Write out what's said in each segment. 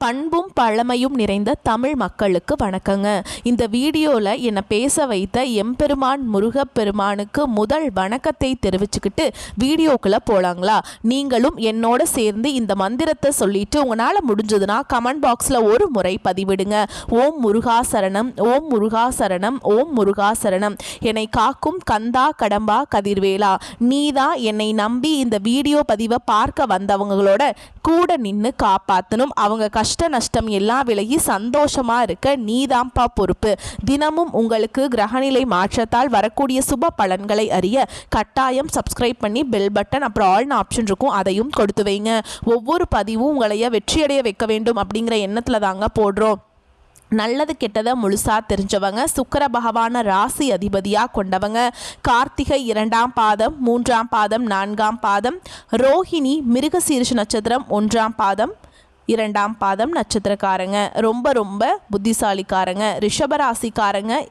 பண்பும் பழமையும் நிறைந்த தமிழ் மக்களுக்கு வணக்கங்க. இந்த வீடியோவில் என்னை பேச வைத்த எம்பெருமான் முருகப்பெருமானுக்கு முதல் வணக்கத்தை தெரிவிச்சுக்கிட்டு வீடியோக்குள்ளே போகலாங்களா? நீங்களும் என்னோட சேர்ந்து இந்த மந்திரத்தை சொல்லிட்டு உங்களால் முடிஞ்சதுன்னா கமெண்ட் பாக்ஸில் ஒரு முறை பதிவிடுங்க. ஓம் முருகா சரணம், ஓம் முருகா சரணம், ஓம் முருகா சரணம். என்னை காக்கும் கந்தா கடம்பா கதிர்வேலா, நீதான் என்னை நம்பி இந்த வீடியோ பதிவை பார்க்க வந்தவங்களோட கூட நின்று காப்பாற்றணும். அவங்க கஷ்ட நஷ்டம் எல்லாம் விலகி சந்தோஷமா இருக்க நீதாம்பா பொறுப்பு. தினமும் உங்களுக்கு கிரகநிலை மாற்றத்தால் வரக்கூடிய சுப பலன்களை அறிய கட்டாயம் சப்ஸ்கிரைப் பண்ணி பெல் பட்டன் அப்புறம் ஆல்னு ஆப்ஷன் இருக்கும், அதையும் கொடுத்து வைங்க. ஒவ்வொரு பதிவும் உங்களைய வெற்றியடைய வைக்க வேண்டும் அப்படிங்கிற எண்ணத்துல தாங்க போடுறோம். நல்லது கெட்டதை முழுசா தெரிஞ்சவங்க, சுக்கிர பகவான ராசி அதிபதியாக கொண்டவங்க, கார்த்திகை 2ஆம் பாதம் 3ஆம் பாதம் 4ஆம் பாதம், ரோஹிணி மிருகசீரிஷ நட்சத்திரம் 1ஆம் பாதம் 2ஆம் பாதம் நட்சத்திரக்காரங்க, ரொம்ப ரொம்ப புத்திசாலிக்காரங்க, ரிஷபராசிக்காரங்க,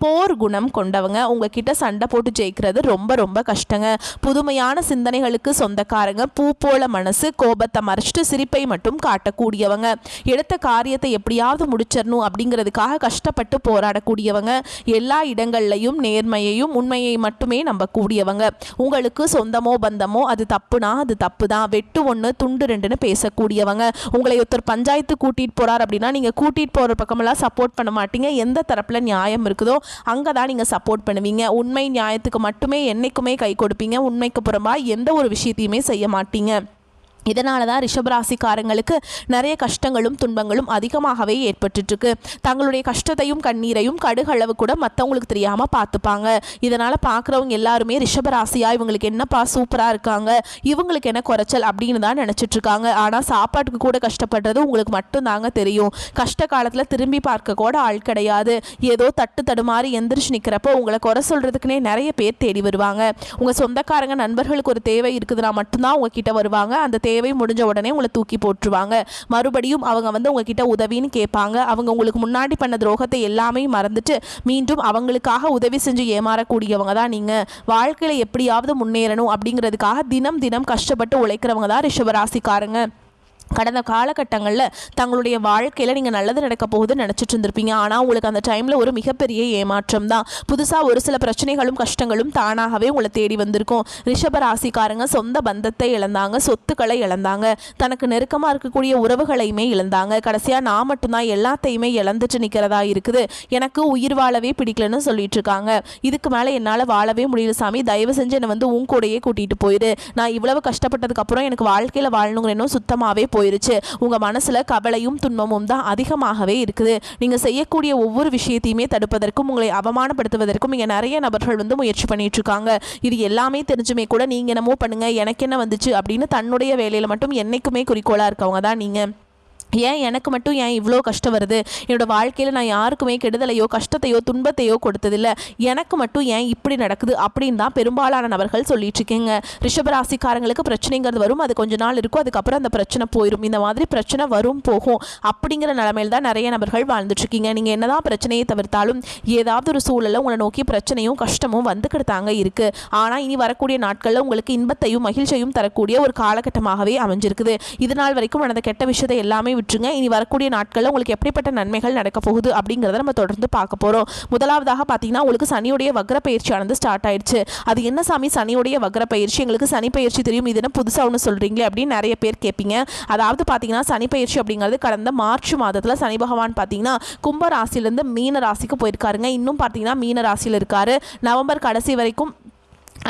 போர் குணம் கொண்டவங்க. உங்ககிட்ட சண்டை போட்டு ஜெயிக்கிறது ரொம்ப ரொம்ப கஷ்டங்க. புதுமையான சிந்தனைகளுக்கு சொந்தக்காரங்க, பூ போல மனசு, கோபத்தை மறைச்சிட்டு சிரிப்பை மட்டும் காட்டக்கூடியவங்க, எடுத்த காரியத்தை எப்படியாவது முடிச்சிடணும் அப்படிங்கிறதுக்காக கஷ்டப்பட்டு போராடக்கூடியவங்க, எல்லா இடங்கள்லையும் நேர்மையையும் உண்மையை மட்டுமே நம்பக்கூடியவங்க. உங்களுக்கு சொந்தமோ பந்தமோ அது தப்புனா அது தப்பு தான், வெட்டு ஒன்று துண்டு ரெண்டுன்னு பேசக்கூடியவங்க. உங்களை ஒருத்தர் பஞ்சாயத்து கூட்டிகிட்டு போகிறார் அப்படின்னா நீங்கள் கூட்டிகிட்டு போகிற பக்கமெல்லாம் சப்போர்ட் பண்ண மாட்டீங்க. எந்த தரப்பில் நியாயம் இருக்குதோ அங்கே தான் நீங்கள் சப்போர்ட் பண்ணுவீங்க. உண்மை நியாயத்துக்கு மட்டுமே என்னைக்குமே கை கொடுப்பீங்க. உண்மைக்கு புறம்பாக எந்த ஒரு விஷயத்தையுமே செய்ய மாட்டீங்க. இதனால தான் ரிஷபராசிக்காரங்களுக்கு நிறைய கஷ்டங்களும் துன்பங்களும் அதிகமாகவே ஏற்பட்டுருக்கு. தங்களுடைய கஷ்டத்தையும் கண்ணீரையும் கடுகளவு கூட மற்றவங்களுக்கு தெரியாமல் பார்த்துப்பாங்க. இதனால் பார்க்குறவங்க எல்லாருமே ரிஷபராசியா இவங்களுக்கு என்னப்பா சூப்பராக இருக்காங்க, இவங்களுக்கு என்ன குறைச்சல் அப்படின்னு தான் நினச்சிட்ருக்காங்க. ஆனால் சாப்பாட்டுக்கு கூட கஷ்டப்படுறது உங்களுக்கு மட்டும்தாங்க தெரியும். கஷ்ட காலத்தில் திரும்பி பார்க்க கூட ஆள் கிடையாது. ஏதோ தட்டு தடுமாறி எந்திரிச்சு நிற்கிறப்போ உங்களை குறை சொல்கிறதுக்குனே நிறைய பேர் தேடி வருவாங்க. உங்கள் சொந்தக்காரங்க நண்பர்களுக்கு ஒரு தேவை இருக்குதுன்னா மட்டும்தான் உங்ககிட்ட வருவாங்க. அந்த தேவை முடிஞ்ச உடனே உங்களை தூக்கி போட்டுருவாங்க. மறுபடியும் அவங்க உங்ககிட்ட உதவின்னு கேட்பாங்க. அவங்க உங்களுக்கு முன்னாடி பண்ண துரோகத்தை எல்லாமே மறந்துட்டு மீண்டும் அவங்களுக்காக உதவி செஞ்சு ஏமாறக்கூடியவங்க தான் நீங்க. வாழ்க்கையில எப்படியாவது முன்னேறணும் அப்படிங்கிறதுக்காக தினம் தினம் கஷ்டப்பட்டு உழைக்கிறவங்க தான் ரிஷபராசிக்காரங்க. கடந்த காலகட்டங்களில் தங்களுடைய வாழ்க்கையில் நீங்கள் நல்லது நடக்க போகுதுன்னு நினச்சிட்டு இருந்திருப்பீங்க. ஆனால் உங்களுக்கு அந்த டைமில் ஒரு மிகப்பெரிய ஏமாற்றம் தான். புதுசாக ஒரு சில பிரச்சனைகளும் கஷ்டங்களும் தானாகவே உங்களை தேடி வந்திருக்கும். ரிஷபராசிக்காரங்க சொந்த பந்தத்தை இழந்தாங்க, சொத்துக்களை இழந்தாங்க, தனக்கு நெருக்கமாக இருக்கக்கூடிய உறவுகளையுமே இழந்தாங்க. கடைசியாக நான் மட்டும்தான் எல்லாத்தையுமே இழந்துட்டு நிற்கிறதா இருக்குது, எனக்கு உயிர் வாழவே பிடிக்கலன்னு சொல்லிட்டு இருக்காங்க. இதுக்கு மேலே என்னால் வாழவே முடியல சாமி, தயவு செஞ்சு என்னை உன் கூடையே கூட்டிகிட்டு போயிடு. நான் இவ்வளவு கஷ்டப்பட்டதுக்கப்புறம் எனக்கு வாழ்க்கையில் வாழணுங்கிற எண்ணம் சுத்தமாகவே போயிருச்சு. உங்க மனசுல கவலையும் துன்பமும் தான் அதிகமாகவே இருக்குது. நீங்க செய்யக்கூடிய ஒவ்வொரு விஷயத்தையுமே தடுப்பதற்கும் உங்களை அவமானப்படுத்துவதற்கும் இங்க நிறைய நபர்கள் முயற்சி பண்ணிட்டு இருக்காங்க. இது எல்லாமே தெரிஞ்சுமே கூட நீங்க என்னமோ பண்ணுங்க எனக்கு என்ன வந்துச்சு அப்படின்னு தன்னுடைய வேலையில மட்டும் என்னைக்குமே குறிக்கோளா இருக்கவங்க தான் நீங்க. ஏன் எனக்கு மட்டும் ஏன் இவ்வளோ கஷ்டம் வருது, என்னோடய வாழ்க்கையில் நான் யாருக்குமே கெடுதலையோ கஷ்டத்தையோ துன்பத்தையோ கொடுத்ததில்லை, எனக்கு மட்டும் ஏன் இப்படி நடக்குது அப்படின்னு தான் பெரும்பாலான நபர்கள் சொல்லிட்டு இருக்கீங்க. ரிஷபராசிக்காரங்களுக்கு பிரச்சனைங்கிறது வரும், அது கொஞ்ச நாள் இருக்கும், அதுக்கப்புறம் அந்த பிரச்சனை போயிடும். இந்த மாதிரி பிரச்சனை வரும் போகும் அப்படிங்கிற நிலைமையில் தான் நிறைய நபர்கள் வாழ்ந்துட்டுருக்கீங்க. நீங்கள் என்னதான் பிரச்சனையை தவிர்த்தாலும் ஏதாவது ஒரு சூழலில் உங்களை நோக்கி பிரச்சனையும் கஷ்டமும் வந்துக்கிட்டு தாங்க இருக்குது. ஆனால் இனி வரக்கூடிய நாட்களில் உங்களுக்கு இன்பத்தையும் மகிழ்ச்சியையும் தரக்கூடிய ஒரு காலகட்டமாகவே அமைஞ்சிருக்குது. இது நாள் வரைக்கும் நடந்த கெட்ட விஷயத்தை எல்லாமே விட்டுருங்க. இனி வரக்கூடிய நாட்களில் உங்களுக்கு எப்படிப்பட்ட நன்மைகள் நடக்க போகுது அப்படிங்கிறத நம்ம தொடர்ந்து பார்க்க போகிறோம். முதலாவதாக பார்த்தீங்கன்னா உங்களுக்கு சனியுடைய வக்ர பயிற்சியானது ஸ்டார்ட் ஆயிடுச்சு. அது என்ன சாமி சனியுடைய வக்ர பயிற்சி, எங்களுக்கு சனி பயிற்சி தெரியும், இது என்ன புதுசாக ஒன்று சொல்கிறீங்களே அப்படின்னு நிறைய பேர் கேட்பீங்க. அதாவது பார்த்தீங்கன்னா சனி பயிற்சி அப்படிங்கிறது கடந்த மார்ச் மாதத்தில் சனி பகவான் பார்த்தீங்கன்னா கும்ப ராசியிலேருந்து மீன ராசிக்கு போயிருக்காருங்க. இன்னும் பார்த்தீங்கன்னா மீன ராசியில் இருக்காரு. நவம்பர் கடைசி வரைக்கும்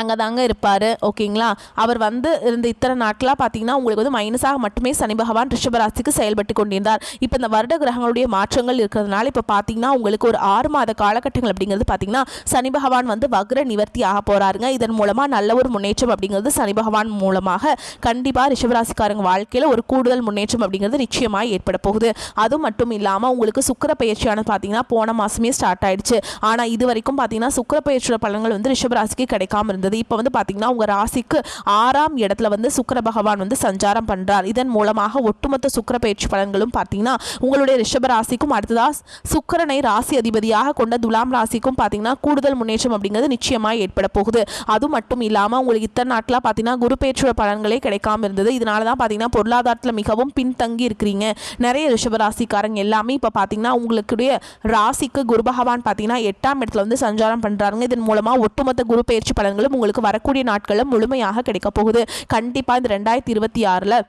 அங்கே தாங்க இருப்பார். ஓகேங்களா? அவர் இருந்த இத்தனை நாட்களாக பார்த்தீங்கன்னா உங்களுக்கு மைனஸாக மட்டுமே சனி பகவான் ரிஷபராசிக்கு செயல்பட்டு கொண்டிருந்தார். இப்போ இந்த வருட கிரகங்களுடைய மாற்றங்கள் இருக்கிறதுனால இப்போ பார்த்தீங்கன்னா உங்களுக்கு ஒரு 6 மாத காலகட்டங்கள் அப்படிங்கிறது பார்த்தீங்கன்னா சனி பகவான் வக்ர நிவர்த்தி ஆக போகிறாருங்க. இதன் மூலமாக நல்ல ஒரு முன்னேற்றம் அப்படிங்கிறது சனி பகவான் மூலமாக கண்டிப்பாக ரிஷபராசிக்காரங்க வாழ்க்கையில் ஒரு கூடுதல் முன்னேற்றம் அப்படிங்கிறது நிச்சயமாக ஏற்பட போகுது. அது மட்டும் இல்லாமல் உங்களுக்கு சுக்கிர பயிற்சியானது பார்த்தீங்கன்னா போன மாதமே ஸ்டார்ட் ஆயிடுச்சு. ஆனால் இது வரைக்கும் பார்த்தீங்கன்னா சுக்கிர பயிற்சியோட பலன்கள் ரிஷபராசிக்கு கிடைக்காம இருந்தது. இருந்தது. இப்போ வந்து பார்த்தீங்கன்னா உங்கள் ராசிக்கு 6ஆம் இடத்துல வந்து சுக்கிர பகவான் வந்து சஞ்சாரம் பண்ணுறார். இதன் மூலமாக ஒட்டுமொத்த சுக்கிர பயிற்சி பலன்களும் பார்த்தீங்கன்னா உங்களுடைய ரிஷப ராசிக்கும் அடுத்ததாக சுக்கிரனை ராசி அதிபதியாக கொண்ட துலாம் ராசிக்கும் பார்த்தீங்கன்னா கூடுதல் முன்னேற்றம் அப்படிங்கிறது நிச்சயமாக ஏற்பட போகுது. அது மட்டும் இல்லாமல் உங்களுக்கு இத்தனை நாட்களாக பார்த்தீங்கன்னா குரு பயிற்சியோட பலன்களே கிடைக்காம இருந்தது. இதனால தான் பார்த்தீங்கன்னா பொருளாதாரத்தில் மிகவும் பின்தங்கி இருக்கிறீங்க. நிறைய ரிஷப ராசிக்காரங்க எல்லாமே இப்போ பார்த்தீங்கன்னா உங்களுடைய ராசிக்கு குரு பகவான் பார்த்தீங்கன்னா 8ஆம் இடத்துல வந்து சஞ்சாரம் பண்ணுறாங்க. இதன் மூலமாக ஒட்டுமொத்த குரு பயிற்சி பலன்களும் உங்களுக்கு வரக்கூடிய நாட்களில் முழுமையாக கிடைக்க போகுது. கண்டிப்பாக இந்த 2026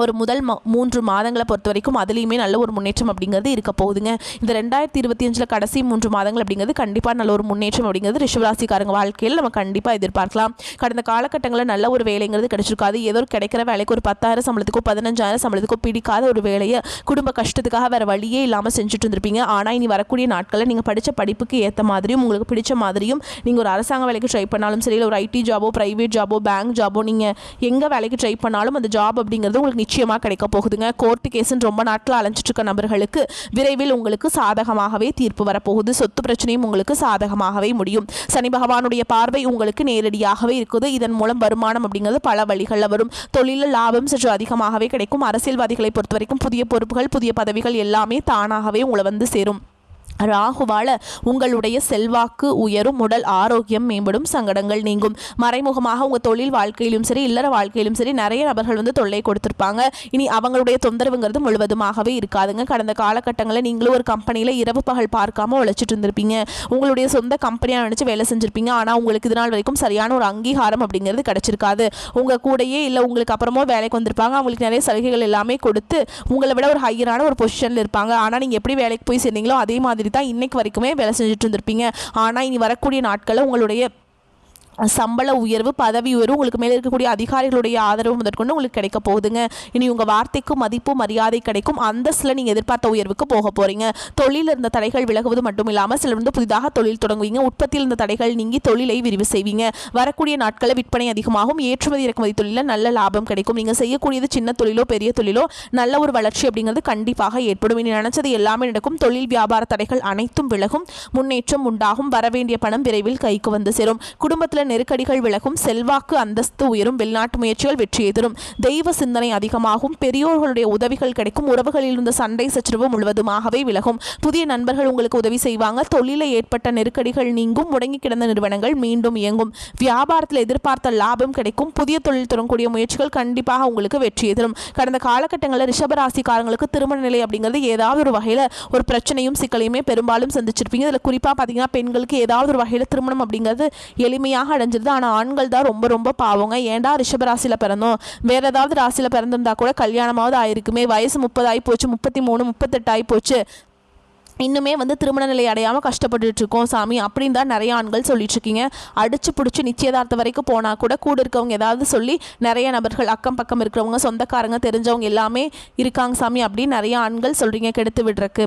ஒரு முதல் 3 மாதங்களை பொறுத்த வரைக்கும் அதுலேயுமே நல்ல ஒரு முன்னேற்றம் அப்படிங்கிறது இருக்க போகுதுங்க. இந்த 2025 கடைசி 3 மாதங்கள் அப்படிங்கிறது கண்டிப்பாக நல்ல ஒரு முன்னேற்றம் அப்படிங்கிறது ரிஷபராசிக்காரங்க வாழ்க்கையில் நம்ம கண்டிப்பாக எதிர்பார்க்கலாம். கடந்த காலகட்டங்களில் நல்ல ஒரு வேலைங்கிறது கிடைச்சிருக்காது. ஏதோ கிடைக்கிற வேலைக்கு ஒரு 10,000 சம்பளத்துக்கோ 15,000 சம்பளத்துக்கோ பிடிக்காத ஒரு வேலையை குடும்ப கஷ்டத்துக்காக வேறு வழியே இல்லாமல் செஞ்சுட்டு இருந்திருப்பீங்க. ஆனால் இனி வரக்கூடிய நாட்களில் நீங்கள் படித்த படிப்புக்கு ஏற்ற மாதிரியும் உங்களுக்கு பிடிச்ச மாதிரியும் நீங்கள் ஒரு அரசாங்க வேலைக்கு ட்ரை பண்ணாலும் சரி, இல்லை ஒரு ஐடி ஜாபோ, ப்ரைவேட் ஜாபோ, பேங்க் ஜாபோ, நீங்கள் எங்கே வேலைக்கு ட்ரை பண்ணாலும் அந்த ஜாப் அப்படிங்கிறது உங்களுக்கு நிச்சயமாக கிடைக்க போகுதுங்க. கோர்ட்டு கேஸுன்னு ரொம்ப நாட்கள் அலைஞ்சிட்டு இருக்க நபர்களுக்கு விரைவில் உங்களுக்கு சாதகமாகவே தீர்ப்பு வரப்போகுது. சொத்து பிரச்சனையும் உங்களுக்கு சாதகமாகவே முடியும். சனி பகவானுடைய பார்வை உங்களுக்கு நேரடியாகவே இருக்குது. இதன் மூலம் வருமானம் அப்படிங்கிறது பல வழிகளில் வரும். தொழிலில் லாபம் சற்று அதிகமாகவே கிடைக்கும். அரசியல்வாதிகளை பொறுத்த வரைக்கும் புதிய பொறுப்புகள், புதிய பதவிகள் எல்லாமே தானாகவே உங்களை வந்து சேரும். ராகுவால உங்களுடைய செல்வாக்கு உயரும், உடல் ஆரோக்கியம் மேம்படும், சங்கடங்கள் நீங்கும். மறைமுகமாக உங்கள் தொழில் வாழ்க்கையிலும் சரி, இல்லற வாழ்க்கையிலும் சரி நிறைய நபர்கள் வந்து தொல்லை கொடுத்துருப்பாங்க. இனி அவங்களுடைய தொந்தரவுங்கிறது முழுவதுமாகவே இருக்காதுங்க. கடந்த காலகட்டங்களில் நீங்களும் ஒரு கம்பெனியில் இரவு பகல் பார்க்காம உழைச்சிட்டு இருந்திருப்பீங்க. உங்களுடைய சொந்த கம்பெனியாக நினச்சி வேலை செஞ்சுருப்பீங்க. ஆனால் உங்களுக்கு இது நாள் வரைக்கும் சரியான ஒரு அங்கீகாரம் அப்படிங்கிறது கிடைச்சிருக்காது. உங்கள் கூடையே இல்லை உங்களுக்கு அப்புறமா வேலைக்கு வந்திருப்பாங்க. அவங்களுக்கு நிறைய சலுகைகள் எல்லாமே கொடுத்து உங்களை விட ஒரு ஹையரான ஒரு பொசிஷனில் இருப்பாங்க. ஆனால் நீங்கள் எப்படி வேலைக்கு போய் சேர்ந்தீங்களோ அதே மாதிரி தான் இன்னைக்கு வரைக்குமே வேலை செஞ்சுட்டு இருந்திருப்பீங்க. ஆனால் இனி வரக்கூடிய நாட்களில் உங்களுடைய சம்பள உயர்வு, பதவி உயர்வு, உங்களுக்கு மேலே இருக்கக்கூடிய அதிகாரிகளுடைய ஆதரவு முதற்கொண்டு உங்களுக்கு கிடைக்க போகுதுங்க. இனி உங்கள் வார்த்தைக்கு மதிப்பு மரியாதை கிடைக்கும். அந்தஸ்தில் நீங்கள் எதிர்பார்த்த உயர்வுக்கு போக போகிறீங்க. தொழிலில் இருந்த தடைகள் விலகுவது மட்டும் இல்லாமல் சிலர் வந்து புதிதாக தொழில் தொடங்குவீங்க. உற்பத்தியில் இருந்த தடைகள் நீங்கி தொழிலை விரிவு செய்வீங்க. வரக்கூடிய நாட்களில் விற்பனை அதிகமாகும். ஏற்றுமதி இறக்குமதி தொழிலில் நல்ல லாபம் கிடைக்கும். நீங்கள் செய்யக்கூடியது சின்ன தொழிலோ பெரிய தொழிலோ நல்ல ஒரு வளர்ச்சி அப்படிங்கிறது கண்டிப்பாக ஏற்படும். இனி நினைச்சது எல்லாமே நடக்கும். தொழில் வியாபார தடைகள் அனைத்தும் விலகும். முன்னேற்றம் உண்டாகும். வரவேண்டிய பணம் விரைவில் கைக்கு வந்து சேரும். குடும்பத்தில் நெருக்கடிகள் விலகும். செல்வாக்கு அந்தஸ்து உயரும். வெளிநாட்டு முயற்சிகள் வெற்றியை தரும். தெய்வ சிந்தனை அதிகமாகும். பெரியோர்களுடைய உதவிகள் கிடைக்கும். உறவுகளில் இருந்த சண்டை சச்சரவு முழுவதுமாகவே விலகும். புதிய நண்பர்கள் உங்களுக்கு உதவி செய்வாங்க. தொழிலில் ஏற்பட்ட நெருக்கடிகள் நீங்கும். முடங்கி கிடந்த நிறுவனங்கள் மீண்டும் இயங்கும். வியாபாரத்தில் எதிர்பார்த்த லாபம் கிடைக்கும். புதிய தொழில் தொடங்கக்கூடிய முயற்சிகள் கண்டிப்பாக உங்களுக்கு வெற்றியை தரும். கடந்த காலகட்டங்களில் ரிஷபராசிக்காரங்களுக்கு திருமண நிலை அப்படிங்கிறது ஏதாவது ஒரு வகையில் ஒரு பிரச்சனையும் சிக்கலையுமே பெரும்பாலும் சந்திச்சிருப்பீங்க. இதில் குறிப்பாக பார்த்தீங்கன்னா பெண்களுக்கு ஏதாவது ஒரு வகையில் திருமணம் அப்படிங்கிறது எளிமையாக அடைஞ்சிருது. ஆனால் ஆண்கள் தான் ரொம்ப ரொம்ப பாவங்க. ஏன்டா ரிஷபராசியில் பிறந்தோம், வேற ஏதாவது ராசியில் பிறந்திருந்தா கூட கல்யாணமாவது ஆயிருக்குமே, வயசு 30 ஆகி போச்சு, 33 38 ஆகி போச்சு, இன்னுமே வந்து திருமண நிலை அடையாமல் கஷ்டப்பட்டுட்டு இருக்கோம் சாமி அப்படின்னு தான் நிறைய ஆண்கள் சொல்லிட்டு இருக்கீங்க. அடிச்சு பிடிச்சி நிச்சயதார்த்தம் வரைக்கும் போனால் கூட கூட இருக்கவங்க ஏதாவது சொல்லி நிறைய நபர்கள் அக்கம் பக்கம் இருக்கிறவங்க சொந்தக்காரங்க தெரிஞ்சவங்க எல்லாமே இருக்காங்க சாமி அப்படின்னு நிறைய ஆண்கள் சொல்கிறீங்க கெடுத்து விடுறக்கு.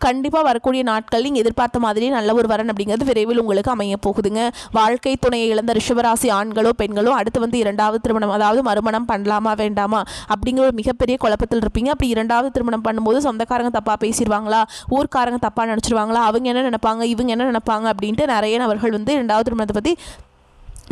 கண்டிப்பாக வரக்கூடிய நாட்கள் நீங்கள் எதிர்பார்த்த மாதிரி நல்ல ஒரு வரன் அப்படிங்கிறது விரைவில் உங்களுக்கு அமைய போகுதுங்க. வாழ்க்கை துணையை இழந்த ரிஷபராசி ஆண்களோ பெண்களோ அடுத்து வந்து 2வது திருமணம் அதாவது மறுமணம் பண்ணலாமா வேண்டாமா அப்படிங்கிற ஒரு மிகப்பெரிய குழப்பத்தில் இருப்பீங்க. அப்படி 2வது திருமணம் பண்ணும்போது சொந்தக்காரங்க தப்பாக பேசிடுவாங்களா, ஊர்க்காரங்க தப்பா நினைச்சிருவாங்களா, அவங்க என்ன நினைப்பாங்க, இவங்க என்ன நினைப்பாங்க அப்படின்ட்டு நிறைய நபர்கள் வந்து 2வது திருமணத்தை பற்றி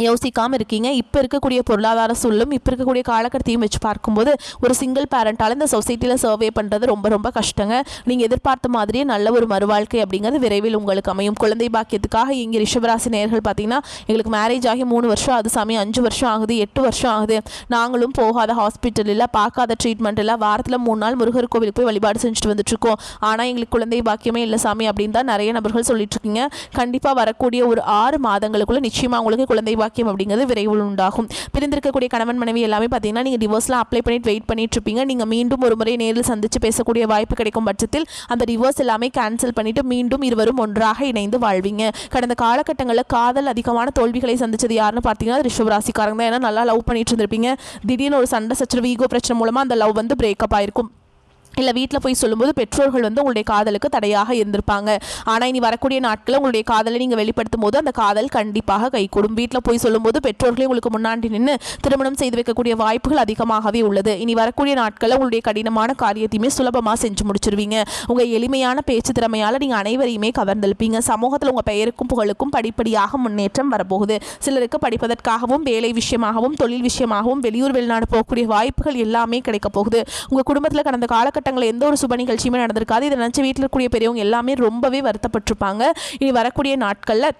யோசிக்காமல் இருக்கீங்க. இப்போ இருக்கக்கூடிய பொருளாதார சூழலும் இப்போ இருக்கக்கூடிய காலகட்டத்தையும் வச்சு பார்க்கும்போது ஒரு சிங்கிள் பேரண்டால் இந்த சொசைட்டியில் சர்வே பண்ணுறது ரொம்ப ரொம்ப கஷ்டங்க. நீங்கள் எதிர்பார்த்த மாதிரியே நல்ல ஒரு மறுவாழ்க்கை அப்படிங்கிறது விரைவில் உங்களுக்கு அமையும். குழந்தை பாக்கியத்துக்காக இங்கே ரிஷபராசி நேயர்கள் பார்த்தீங்கன்னா எங்களுக்கு மேரேஜ் ஆகி 3 வருஷம் ஆகுது சாமி, 5 வருஷம் ஆகுது, 8 வருஷம் ஆகுது, நாங்களும் போகாத ஹாஸ்பிட்டல் இல்லை, பார்க்காத ட்ரீட்மெண்ட் இல்லை, வாரத்தில் 3 நாள் முருகர் கோவிலுக்கு போய் வழிபாடு செஞ்சுட்டு வந்துட்டுருக்கோம், ஆனால் எங்களுக்கு குழந்தை பாக்கியமே இல்லை சாமி அப்படின்னு தான் நிறைய நபர்கள் சொல்லிட்டு இருக்கீங்க. கண்டிப்பாக வரக்கூடிய ஒரு 6 மாதங்களுக்குள்ள நிச்சயமாக உங்களுக்கு குழந்தை அப்படிங்கிறது விரைவில் உண்டாகும். பிரிந்திருக்கக்கூடிய கணவன் மனைவி எல்லாமே பார்த்தீங்கன்னா நீங்கள் டிவோர்ஸ்லாம் அப்ளை பண்ணிட்டு வெயிட் பண்ணிட்டு இருப்பீங்க. நீங்கள் மீண்டும் ஒரு முறை நேரில் சந்தித்து பேசக்கூடிய வாய்ப்பு கிடைக்கும் பட்சத்தில் அந்த டிவோர்ஸ் எல்லாமே கேன்சல் பண்ணிட்டு மீண்டும் இருவரும் ஒன்றாக இணைந்து வாழ்வீங்க. கடந்த காலகட்டங்களில் காதல் அதிகமான தோல்விகளை சந்திச்சது யாருன்னு பார்த்தீங்கன்னா ரிஷபராசிக்காரங்க தான். ஏன்னா நல்லா லவ் பண்ணிட்டு இருந்திருப்பீங்க. திடீர்னு ஒரு சண்டை சச்சரவு ஈகோ பிரச்சனை மூலமாக அந்த லவ் வந்து பிரேக்கப் ஆயிருக்கும். இல்லை வீட்டில் போய் சொல்லும்போது பெற்றோர்கள் வந்து உங்களுடைய காதலுக்கு தடையாக இருந்திருப்பாங்க. ஆனால் இனி வரக்கூடிய நாட்களில் உங்களுடைய காதலை நீங்கள் வெளிப்படுத்தும் போது அந்த காதல் கண்டிப்பாக கைகூடும். வீட்டில் போய் சொல்லும்போது பெற்றோர்களே உங்களுக்கு முன்னாடி நின்று திருமணம் செய்து வைக்கக்கூடிய வாய்ப்புகள் அதிகமாகவே உள்ளது. இனி வரக்கூடிய நாட்களில் உங்களுடைய கடினமான காரியத்தையுமே சுலபமாக செஞ்சு முடிச்சிருவீங்க. உங்கள் எளிமையான பேச்சு திறமையால் நீங்கள் அனைவரையுமே கவர்ந்தெழுப்பீங்க. சமூகத்தில் உங்கள் பெயருக்கும் புகழுக்கும் படிப்படியாக முன்னேற்றம் வரப்போகுது. சிலருக்கு படிப்பதற்காகவும் வேலை விஷயமாகவும் தொழில் விஷயமாகவும் வெளியூர் வெளிநாடு போகக்கூடிய வாய்ப்புகள் எல்லாமே கிடைக்க போகுது. உங்கள் குடும்பத்தில் கடந்த காலகட்டங்களில் எந்த ஒரு சுப நிகழ்ச்சியுமே நடந்திருக்காது. இதை நினச்சி வீட்டில் இருக்கக்கூடிய பெரியவங்க எல்லாமே ரொம்பவே வருத்தப்பட்டிருப்பாங்க. இனி வரக்கூடிய நாட்களில்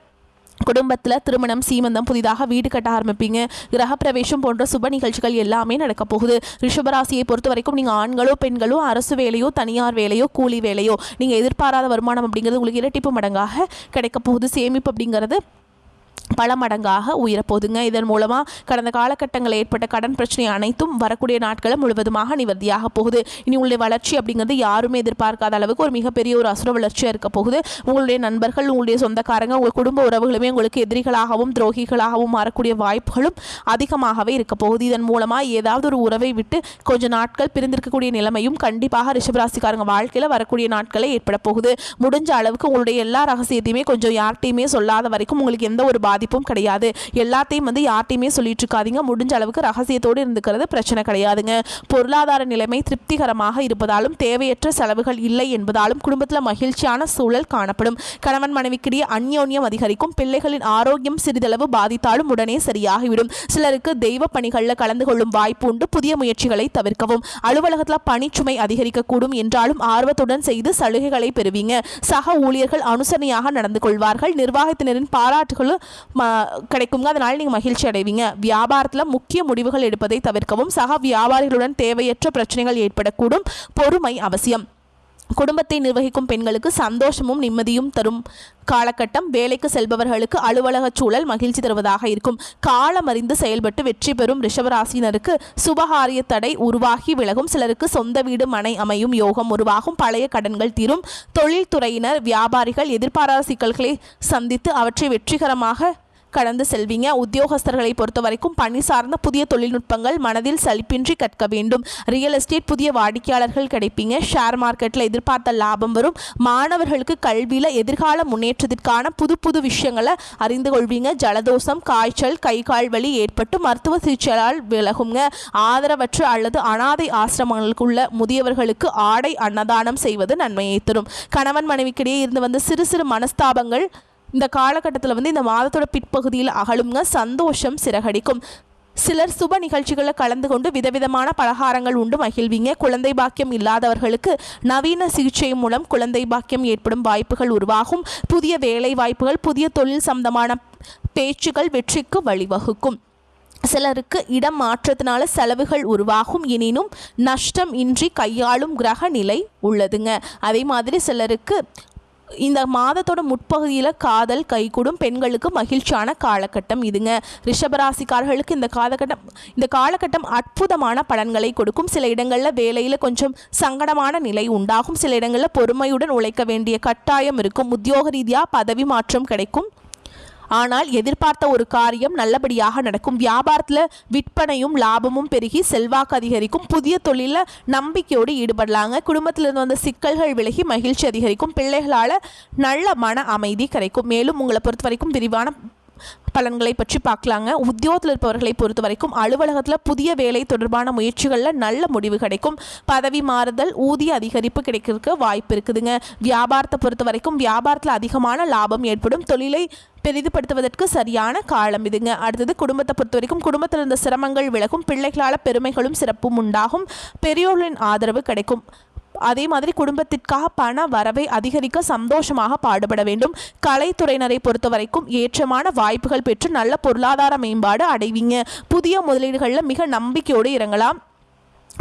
குடும்பத்தில் திருமணம், சீமந்தம், புதிதாக வீடு கட்ட ஆரம்பிப்பீங்க. கிரகப்பிரவேசம் போன்ற சுப நிகழ்ச்சிகள் எல்லாமே நடக்க போகுது. ரிஷபராசியை பொறுத்த வரைக்கும் நீங்கள் ஆண்களோ பெண்களோ அரசு வேலையோ தனியார் வேலையோ கூலி வேலையோ நீங்கள் எதிர்பாராத வருமானம் அப்படிங்கிறது உங்களுக்கு இரட்டிப்பு மடங்காக கிடைக்க போகுது. சேமிப்பு அப்படிங்கிறது பல மடங்காக உயரப்போகுதுங்க. இதன் மூலமாக கடந்த காலகட்டங்களில் ஏற்பட்ட கடன் பிரச்சனை அனைத்தும் வரக்கூடிய நாட்களில் முழுவதுமாக நிவர்த்தியாக போகுது. இனி உங்களுடைய வளர்ச்சி அப்படிங்கிறது யாருமே எதிர்பார்க்காத அளவுக்கு ஒரு மிகப்பெரிய ஒரு அசுர வளர்ச்சியாக இருக்க போகுது. உங்களுடைய நண்பர்கள், உங்களுடைய சொந்தக்காரங்க, உங்கள் குடும்ப உறவுகளுமே உங்களுக்கு எதிரிகளாகவும் துரோகிகளாகவும் மாறக்கூடிய வாய்ப்புகளும் அதிகமாகவே இருக்க போகுது. இதன் மூலமாக ஏதாவது ஒரு உறவை விட்டு கொஞ்சம் நாட்கள் பிரிந்திருக்கக்கூடிய நிலைமையும் கண்டிப்பாக ரிஷபராசிக்காரங்க வாழ்க்கையில் வரக்கூடிய நாட்களில் ஏற்பட போகுது. முடிஞ்ச அளவுக்கு உங்களுடைய எல்லா ரகசியத்தையுமே கொஞ்சம் யார்கிட்டையுமே சொல்லாத வரைக்கும் உங்களுக்கு எந்த ஒரு பாதிப்பும் கிடையாது. எல்லாத்தையும் வந்து யார்ட்டையுமே சொல்லிட்டு இருக்காதீங்க. முடிஞ்ச அளவுக்கு ரகசியத்தோடு இருந்துக்கிறது பிரச்சனை கிடையாதுங்க. பொருளாதார நிலைமை திருப்திகரமாக இருப்பதாலும் தேவையற்ற செலவுகள் இல்லை என்பதாலும் குடும்பத்தில் மகிழ்ச்சியான சூழல் காணப்படும். கணவன் மனைவிக்கிடையே அந்யோன்யம் அதிகரிக்கும். பிள்ளைகளின் ஆரோக்கியம் சிறிதளவு பாதித்தாலும் உடனே சரியாகிவிடும். சிலருக்கு தெய்வ பணிகளில் கலந்து கொள்ளும் வாய்ப்பு உண்டு. புதிய முயற்சிகளை தவிர்க்கவும். அலுவலகத்தில் பணிச்சுமை அதிகரிக்கக்கூடும் என்றாலும் ஆர்வத்துடன் செய்து சலுகைகளை பெறுவீங்க. சக ஊழியர்கள் அனுசரணையாக நடந்து கொள்வார்கள். நிர்வாகத்தினரின் பாராட்டுகளும் கிடைக்குங்க. அதனால் நீங்கள் மகிழ்ச்சி அடைவீங்க. வியாபாரத்தில் முக்கிய முடிவுகள் எடுப்பதை தவிர்க்கவும். சக வியாபாரிகளுடன் தேவையற்ற பிரச்சனைகள் ஏற்படக்கூடும். பொறுமை அவசியம். குடும்பத்தை நிர்வகிக்கும் பெண்களுக்கு சந்தோஷமும் நிம்மதியும் தரும் காலகட்டம். வேலைக்கு செல்பவர்களுக்கு அலுவலக சூழல் மகிழ்ச்சி தருவதாக இருக்கும். காலமறிந்து செயல்பட்டு வெற்றி பெறும் ரிஷபராசினருக்கு சுபகாரிய தடை உருவாகி விலகும். சிலருக்கு சொந்த வீடு மனை அமையும் யோகம் உருவாகும். பழைய கடன்கள் தீரும். தொழில்துறையினர், வியாபாரிகள் எதிர்பாராத சிக்கல்களை சந்தித்து அவற்றை வெற்றிகரமாக கடந்து செல்வீங்க. உத்தியோகஸ்தர்களை பொறுத்த வரைக்கும் பணி சார்ந்த புதிய தொழில்நுட்பங்கள் மனதில் சலிப்பின்றி கற்க வேண்டும். ரியல் எஸ்டேட் புதிய வாடிக்கையாளர்கள் கிடைப்பீங்க. ஷேர் மார்க்கெட்டில் எதிர்பார்த்த லாபம் வரும். மாணவர்களுக்கு கல்வியில் எதிர்கால முன்னேற்றத்திற்கான புது புது விஷயங்களை அறிந்து கொள்வீங்க. ஜலதோஷம், காய்ச்சல், கை கால் வலி ஏற்பட்டு மருத்துவ சிகிச்சையால் விலகுங்க. ஆதரவற்ற அல்லது அனாதை ஆசிரமங்களுக்குள்ள முதியவர்களுக்கு ஆடை அன்னதானம் செய்வது நன்மையை தரும். கணவன் மனைவிக்கிடையே இருந்து வந்த சிறு சிறு மனஸ்தாபங்கள் இந்த காலகட்டத்தில் வந்து இந்த மாதத்தோட பிற்பகுதியில் அகலுங்க. சந்தோஷம் சிறகடிக்கும். சிலர் சுப நிகழ்ச்சிகளில் கலந்து கொண்டு விதவிதமான பலகாரங்கள் உண்டு மகிழ்வீங்க. குழந்தை பாக்கியம் இல்லாதவர்களுக்கு நவீன சிகிச்சை மூலம் குழந்தை பாக்கியம் ஏற்படும் வாய்ப்புகள் உருவாகும். புதிய வேலை வாய்ப்புகள், புதிய தொழில் சம்பந்தமான பேச்சுகள் வெற்றிக்கு வழிவகுக்கும். சிலருக்கு இடம் மாற்றத்தினால செலவுகள் உருவாகும். எனினும் நஷ்டம் இன்றி கையாளும் கிரக நிலை உள்ளதுங்க. அதே மாதிரி சிலருக்கு இந்த மாதத்தோட முற்பகுதியில் காதல் கைகூடும். பெண்களுக்கு மகிழ்ச்சியான காலகட்டம் இதுங்க. ரிஷபராசிக்காரர்களுக்கு இந்த காலகட்டம் அற்புதமான பலன்களை கொடுக்கும். சில இடங்களில் வேலையில் கொஞ்சம் சங்கடமான நிலை உண்டாகும். சில இடங்களில் பொறுமையுடன் உழைக்க வேண்டிய கட்டாயம் இருக்கும். உத்தியோக ரீதியாக பதவி மாற்றம் கிடைக்கும். ஆனால் எதிர்பார்த்த ஒரு காரியம் நல்லபடியாக நடக்கும். வியாபாரத்தில் விற்பனையும் லாபமும் பெருகி செல்வாக்கு அதிகரிக்கும். புதிய தொழிலில் நம்பிக்கையோடு ஈடுபடலாங்க. குடும்பத்திலிருந்து வந்த சிக்கல்கள் விலகி மகிழ்ச்சி அதிகரிக்கும். பிள்ளைகளால் நல்ல மன அமைதி கிடைக்கும். மேலும் உங்களை பொறுத்த வரைக்கும் விரிவான பலன்களை பற்றி பார்க்கலாங்க. உத்தியோகத்தில் இருப்பவர்களை பொறுத்த வரைக்கும் அலுவலகத்தில் புதிய வேலை தொடர்பான முயற்சிகளில் நல்ல முடிவு கிடைக்கும். பதவி மாறுதல், ஊதிய அதிகரிப்பு கிடைக்கிறதுக்கு வாய்ப்பு இருக்குதுங்க. வியாபாரத்தை பொறுத்த வரைக்கும் வியாபாரத்தில் அதிகமான லாபம் ஏற்படும். தொழிலை பெரிதுபடுத்துவதற்கு சரியான காலம் இதுங்க. அடுத்தது குடும்பத்தை பொறுத்த வரைக்கும் குடும்பத்தில் இருந்த சிரமங்கள் விலகும். பிள்ளைகளால் பெருமைகளும் சிறப்பும் உண்டாகும். பெரியோர்களின் ஆதரவு கிடைக்கும். அதே மாதிரி குடும்பத்திற்காக பண வரவை அதிகரிக்க சந்தோஷமாக பாடுபட வேண்டும். கலைத்துறையினரை பொறுத்த வரைக்கும் ஏற்றமான வாய்ப்புகள் பெற்று நல்ல பொருளாதார மேம்பாடு அடைவீங்க. புதிய முதலீடுகளில் மிக நம்பிக்கையோடு இறங்கலாம்.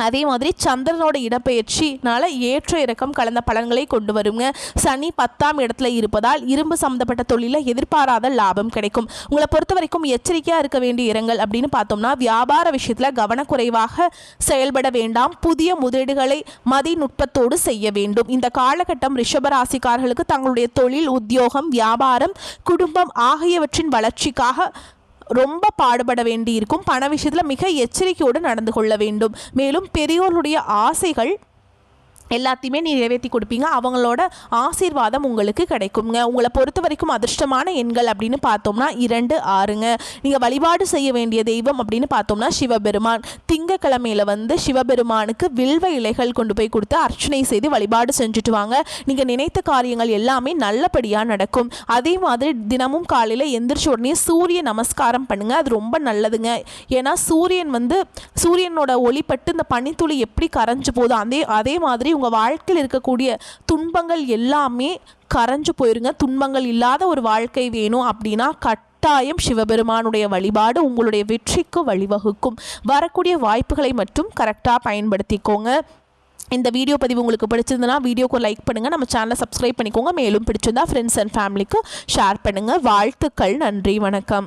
அதே மாதிரி சந்திரனோட இடப்பெயர்ச்சினால ஏற்ற இறக்கம் கலந்த பலன்களை கொண்டு வருங்க. சனி 10ஆம் இடத்துல இருப்பதால் இரும்பு சம்பந்தப்பட்ட தொழிலில் எதிர்பாராத லாபம் கிடைக்கும். உங்களை பொறுத்த வரைக்கும் எச்சரிக்கையாக இருக்க வேண்டிய இடங்கள் அப்படின்னு பார்த்தோம்னா வியாபார விஷயத்தில் கவனக்குறைவாக செயல்பட வேண்டாம். புதிய முதலீடுகளை மதிநுட்பத்தோடு செய்ய வேண்டும். இந்த காலகட்டம் ரிஷபராசிக்காரர்களுக்கு தங்களுடைய தொழில், உத்தியோகம், வியாபாரம், குடும்பம் ஆகியவற்றின் வளர்ச்சிக்காக ரொம்ப பாடுபட வேண்டி இருக்கும். பண விஷயத்தில் மிக எச்சரிக்கையோடு நடந்து கொள்ள வேண்டும். மேலும் பெரியோருடைய ஆசைகள் எல்லாத்தையுமே நிறைவேற்றி கொடுப்பீங்க. அவங்களோட ஆசீர்வாதம் உங்களுக்கு கிடைக்குங்க. உங்களை பொறுத்த வரைக்கும் அதிர்ஷ்டமான எண்கள் அப்படின்னு பார்த்தோம்னா 2, 6ங்க. நீங்கள் வழிபாடு செய்ய வேண்டிய தெய்வம் அப்படின்னு பார்த்தோம்னா சிவபெருமான். திங்கக்கிழமையில் வந்து சிவபெருமானுக்கு வில்வ இலைகள் கொண்டு போய் கொடுத்து அர்ச்சனை செய்து வழிபாடு செஞ்சுட்டு வாங்க. நீங்கள் நினைத்த காரியங்கள் எல்லாமே நல்லபடியாக நடக்கும். அதே மாதிரி தினமும் காலையில் எந்திரிச்ச உடனே சூரிய நமஸ்காரம் பண்ணுங்கள். அது ரொம்ப நல்லதுங்க. ஏன்னா சூரியனோட ஒளிப்பட்டு இந்த பனித்துளி எப்படி கரைஞ்சு போதோ அதே மாதிரி உங்கள் வாழ்க்கையில் இருக்கக்கூடிய துன்பங்கள் எல்லாமே கரைஞ்சு போயிருங்க. துன்பங்கள் இல்லாத ஒரு வாழ்க்கை வேணும் அப்படின்னா கட்டாயம் சிவபெருமானுடைய வழிபாடு உங்களுடைய வெற்றிக்கு வழிவகுக்கும். வரக்கூடிய வாய்ப்புகளை மட்டும் கரெக்டாக பயன்படுத்திக்கோங்க. இந்த வீடியோ பதிவு உங்களுக்கு பிடிச்சிருந்தனா வீடியோக்கு லைக் பண்ணுங்கள், நம்ம சேனலை சப்ஸ்கிரைப் பண்ணிக்கோங்க. மேலும் பிடிச்சிருந்தா ஃப்ரெண்ட்ஸ் அண்ட் ஃபேமிலிக்கு ஷேர் பண்ணுங்கள். வாழ்த்துக்கள். நன்றி, வணக்கம்.